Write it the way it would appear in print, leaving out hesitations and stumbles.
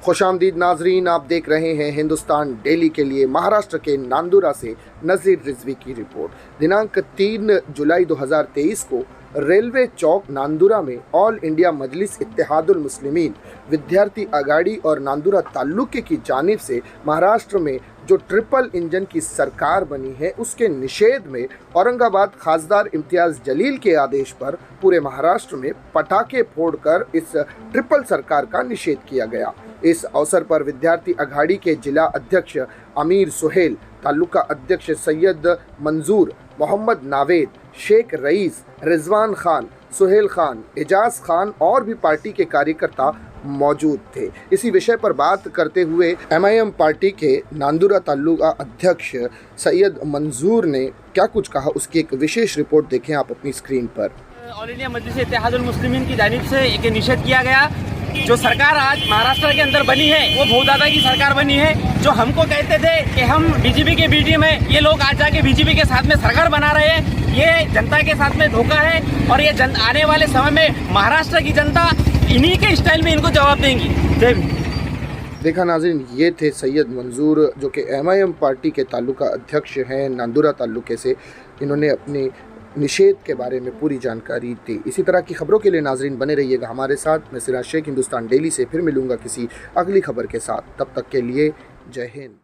खुशामदीद नाजरीन, आप देख रहे हैं हिंदुस्तान डेली के लिए महाराष्ट्र के नांदुरा से नज़ीर रिजवी की रिपोर्ट। दिनांक 3 जुलाई 2023 को रेलवे चौक नांदुरा में ऑल इंडिया मजलिस इत्तेहादुल मुस्लिमीन विद्यार्थी अगाड़ी और नांदुरा ताल्लुके की जानिब से महाराष्ट्र में जो ट्रिपल इंजन की सरकार बनी है उसके निषेध में औरंगाबाद खासदार इम्तियाज़ जलील के आदेश पर पूरे महाराष्ट्र में पटाखे फोड़कर इस ट्रिपल सरकार का निषेध किया गया। इस अवसर पर विद्यार्थी अघाड़ी के जिला अध्यक्ष अमीर सुहेल, तालुका अध्यक्ष सैयद मंजूर, मोहम्मद नावेद, शेख रईस, रिजवान खान, सुहेल खान, एजाज खान और भी पार्टी के कार्यकर्ता मौजूद थे। इसी विषय पर बात करते हुए MIM पार्टी के नांदुरा तालुका अध्यक्ष सैयद मंजूर ने क्या कुछ कहा, उसकी एक विशेष रिपोर्ट देखें आप अपनी स्क्रीन पर। ऑल इंडिया मजलिस इत्तेहादुल मुस्लिमीन की जानिब से एक निषेध किया गया। जो सरकार आज महाराष्ट्र के अंदर बनी है वो भूदादा की सरकार बनी है। जो हमको कहते थे कि हम BJP के बी टीम है, ये लोग आज जाके BJP के साथ में सरकार बना रहे हैं। ये जनता के साथ में धोखा है और ये आने वाले समय में महाराष्ट्र की जनता इन्हीं के स्टाइल में इनको जवाब देंगी। जय हिंद। देखा नाज़रीन, ये थे सैयद मंजूर जो कि MIM पार्टी के तालुका अध्यक्ष हैं नांदुरा तालुके से। इन्होंने अपने निषेध के बारे में पूरी जानकारी दी। इसी तरह की खबरों के लिए नाज़रीन बने रहिएगा हमारे साथ। मैं सिराज शेख हिंदुस्तान डेली से फिर मिलूँगा किसी अगली खबर के साथ। तब तक के लिए जय हिंद।